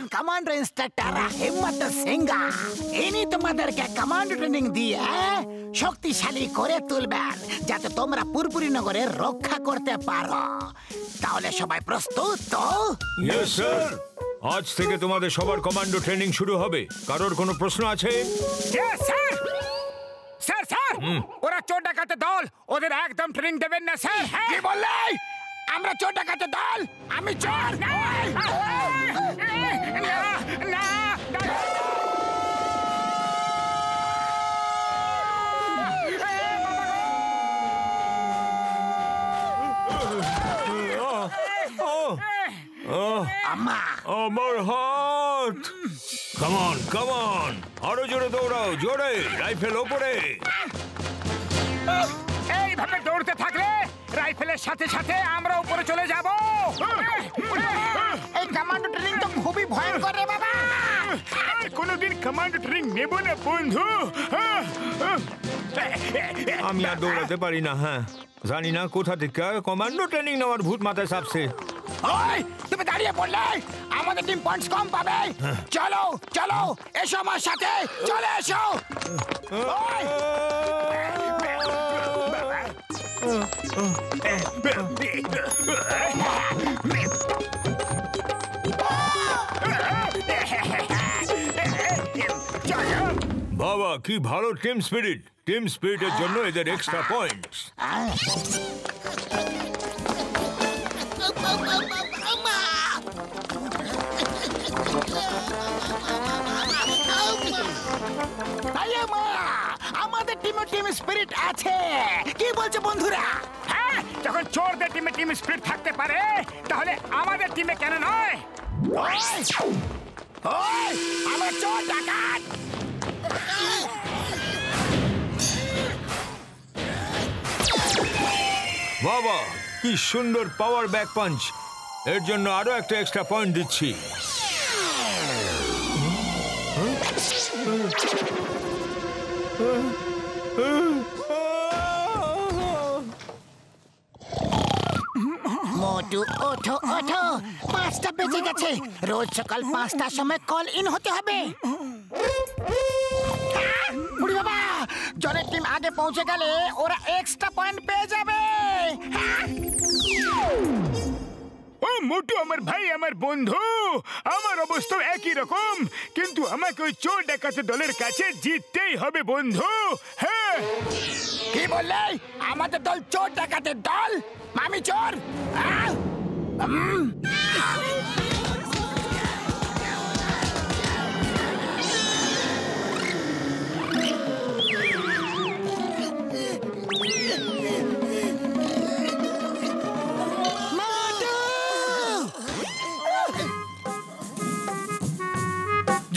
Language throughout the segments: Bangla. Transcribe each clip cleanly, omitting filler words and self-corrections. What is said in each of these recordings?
হলেন কমান্ডার ইন্সট্রাক্টর হিম্মত সিংহা। ইনি তোমাদেরকে কমান্ডো ট্রেনিং দিয়ে শক্তিশালী করে তুলবেন, যাতে তোমরা পুরপুরি নগরের রক্ষা করতে পারো। তাহলে সবাই প্রস্তুত তো? Yes sir. আজ থেকে তোমাদের সবার কমান্ডো ট্রেনিং শুরু হবে। কারোর কোনো প্রশ্ন আছে? স্যার স্যার স্যার, ওরা চোর ডাকাতের দল, ওদের একদম ট্রেনিং দেবেন না স্যার। কি বললে? আমরা চোর ডাকাতের দল? আমি চোর? আমার হাত। কামন কামন, আরো জোরে দৌড়াও, জোরে, রাইফেল ওপরে। এইভাবে দৌড়তে থাকলে রাইফেলের সাথে সাথে আমরা উপরে চলে যাব। এই কমান্ডো ট্রেনিং তো খুবই ভয়ঙ্কর রে বাবা। আর কোনোদিন কমান্ডো ট্রেনিং নেব না বন্ধু। আমি আর দৌড়াতে পারি না। হ্যাঁ, জানি না কোথা থেকে কমান্ডো ট্রেনিং নেওয়ার ভূত মাথায় চাপছে। ওই তুমি দাঁড়িয়ে পড়লে আমাদের টিম পয়েন্টস কম পাবে। চলো চলো, এসো আমার সাথে, চলে এসো। বাবা কি ভালো টিম স্পিরিট। টিম স্পিরিটের জন্য এদের এক্সট্রা পয়েন্টস। আমাদের টিমে টিম স্পিরিট আছে। কি বলছো বন্ধুরা? হ্যাঁ, যখন চোরদের টিমে টিম স্পিরিট থাকতে পারে, তাহলে আমাদের টিমে কেন নয়? আমরা চোর ডাকাত। বাবা কি সুন্দর পাওয়ার ব্যাক পাঞ্চ। এর জন্য আরো একটা এক্সট্রা পয়েন্ট দিচ্ছি। মোটু ওঠো ওঠো, 5টা বেজে গেছে। রোজ সকাল 5টার সময় কল ইন হতে হবে। বুড়ি বাবা, জনের টিম আগে পৌঁছে গেলে ওরা এক্সট্রা পয়েন্ট পেয়ে যাবে। ও মোটু আমার ভাই, আমার বন্ধু, আমার অবস্থা একই রকম, কিন্তু আমাকে ওই চোর ডাকাতের দলের কাছে জিততেই হবে বন্ধু। হ্যাঁ। কি বললে? আমাদের দল চোর ডাকাতের দল? আমি চোর?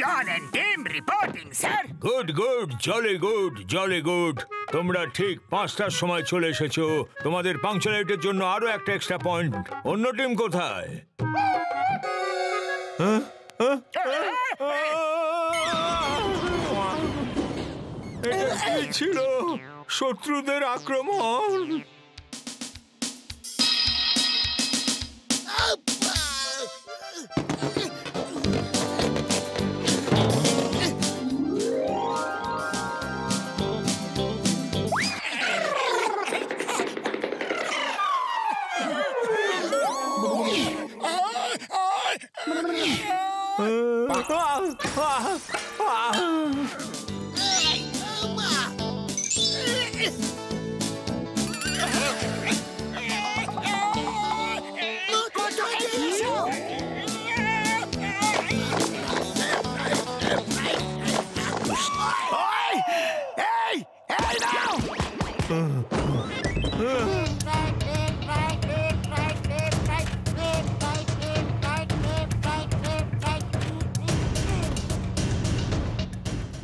John and team reporting sir. Good good, jolly good, jolly good. তোমরা ঠিক 5টার সময় চলে এসেছো। তোমাদের পাংচুয়ালিটির জন্য আরো একটা এক্সট্রা পয়েন্ট। অন্য টিম কোথায়? এটা কি ছিল? শত্রুদের আক্রমণ।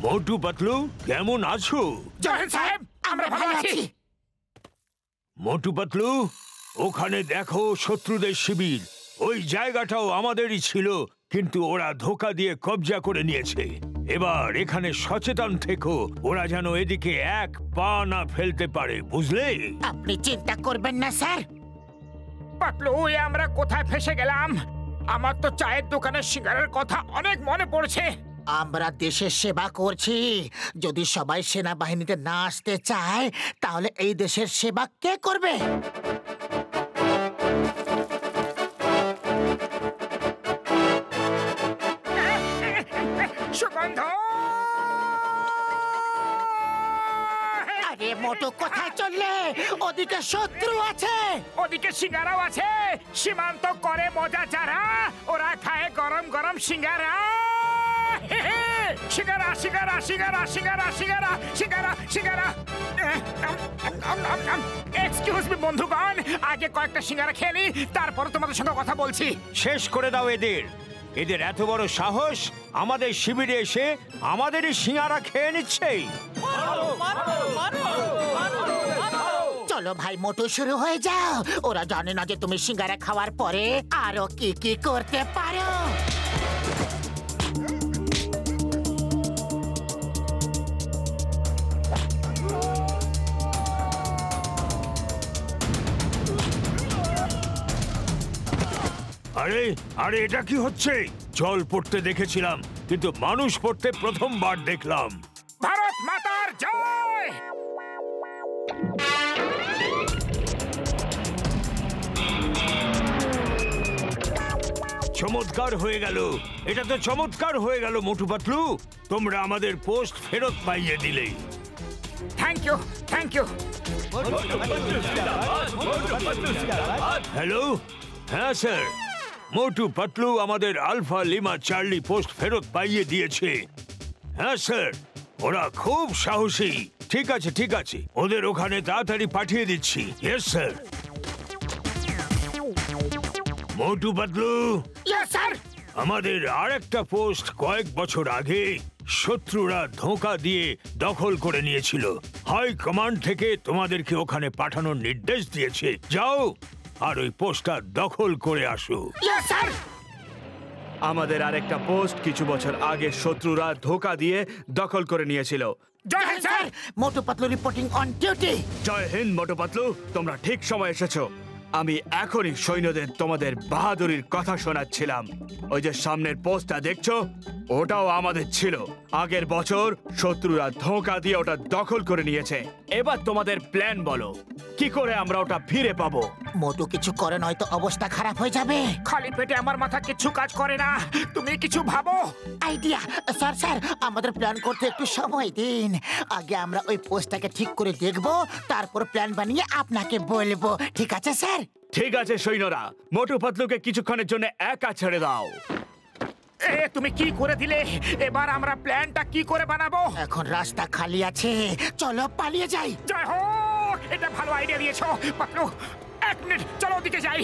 মোটু পাতলু, কেমন আছো? জয় সাহেব, আমরা ভালো আছি। মোটু পাতলু, ওখানে দেখো শত্রুদের শিবির। ওই জায়গাটাও আমাদেরই ছিল, কিন্তু ওরা ধোঁকা দিয়ে কবজা করে নিয়েছে। এবার এখানে সচেতন থেকো, ওরা যেন এদিকে এক পা না ফেলতে পারে, বুঝলে? আপনি চিন্তা করবেন না স্যার। পাতলু, আমরা কোথায় ফেসে গেলাম? আমার তো চায়ের দোকানের সিঙ্গারার কথা অনেক মনে পড়ছে। আমরা দেশের সেবা করছি, যদি সবাই সেনাবাহিনীতে না আসতে চায় তাহলে এই দেশের সেবা কে করবে? সুগন্ধ! আরে মোটু কোথায় চললে? ওদিকে শত্রু আছে। ওদিকে সিঙ্গারাও আছে। সীমান্ত করে মজা যারা, ওরা খায় গরম গরম সিঙ্গারা। সিঙ্গারা সিঙ্গারা সিঙ্গারা সিঙ্গারা সিঙ্গারা সিঙ্গারা সিঙ্গারা। এক্সকিউজ মি বন্ধুগণ, আগে কয়েকটা সিঙ্গারা খেয়ে নি, তারপর তোমাদের সঙ্গে কথা বলছি। শেষ করে দাও এদের। এদের এত বড় সাহস আমাদের শিবিরে এসে আমাদেরই সিঙ্গারা খেয়ে নিচ্ছে। চলো ভাই মোটু, শুরু হয়ে যাও। ওরা জানে না যে তুমি সিঙ্গারা খাওয়ার পরে আরো কি কি করতে পারো। আরে আরে এটা কি হচ্ছে? জল পড়তে দেখেছিলাম, কিন্তু মানুষ পড়তে প্রথমবার দেখলাম। ভারত মাতার জয়! চমৎকার হয়ে গেল, এটা তো চমৎকার হয়ে গেল মোটু পাতলু। তোমরা আমাদের পোস্ট ফেরত পাইয়ে দিলে। Thank you, thank you. Hello, হ্যাঁ স্যার, মোটু পাতলু আমাদের আলফা লিমা চার্লি পোস্ট ফেরত পাইয়ে দিয়েছে। হ্যাঁ স্যার, ওরা খুব সাহসী। ঠিক আছে ঠিক আছে, ওদের ওখানে তাড়াতাড়ি পাঠিয়ে দিচ্ছি। Yes sir. Motu Patlu, yes sir. আমাদের আরেকটা পোস্ট কয়েক বছর আগে শত্রুরা ধোঁকা দিয়ে দখল করে নিয়েছিল। হাই কমান্ড থেকে তোমাদেরকে ওখানে পাঠানোর নির্দেশ দিয়েছে। যাও আর ওই পোস্টটা দখল করে আসো। Yes sir. আমাদের আরেকটা পোস্ট কিছু বছর আগে শত্রুরা ধোঁকা দিয়ে দখল করে নিয়েছিল। Jai Hind sir. Motu Patlu reporting on duty. Jai Hind Motu Patlu, তোমরা ঠিক সময় এসেছো। আমি এখনই সৈন্যদের তোমাদের বাহাদুরির কথা শোনাচ্ছিলাম। ওই যে সামনের পোস্টটা দেখছো, ওটাও আমাদের ছিল। আগের বছর শত্রুরা ধোঁকা দিয়ে ওটা দখল করে নিয়েছে। এবার তোমাদের প্ল্যান বলো, কি করে আমরা ওটা ফিরে পাবো? মোটু কিছু করে নয়তো অবস্থা খারাপ হয়ে যাবে। খালি পেটে আমার মাথা কিছু কাজ করে না, তুমি কিছু ভাবো। Idea sir. স্যার, আমাদের প্ল্যান করতে একটু সময় দিন। আগে আমরা ওই পোস্টটাকে ঠিক করে দেখব, তারপর প্ল্যান বানিয়ে আপনাকে বলবো। ঠিক আছে স্যার? ঠিক আছে সৈন্যরা, মোটু পাতলুকে কিছুক্ষণের জন্য একা ছেড়ে দাও। এ তুমি কি করে দিলে? এবার আমরা প্ল্যানটা কি করে বানাবো? এখন রাস্তা খালি আছে, চলো পালিয়ে যাই। জয় হোক, এটা ভালো আইডিয়া দিয়েছো পাতলু। এক মিনিট, চলো ওদিকে যাই।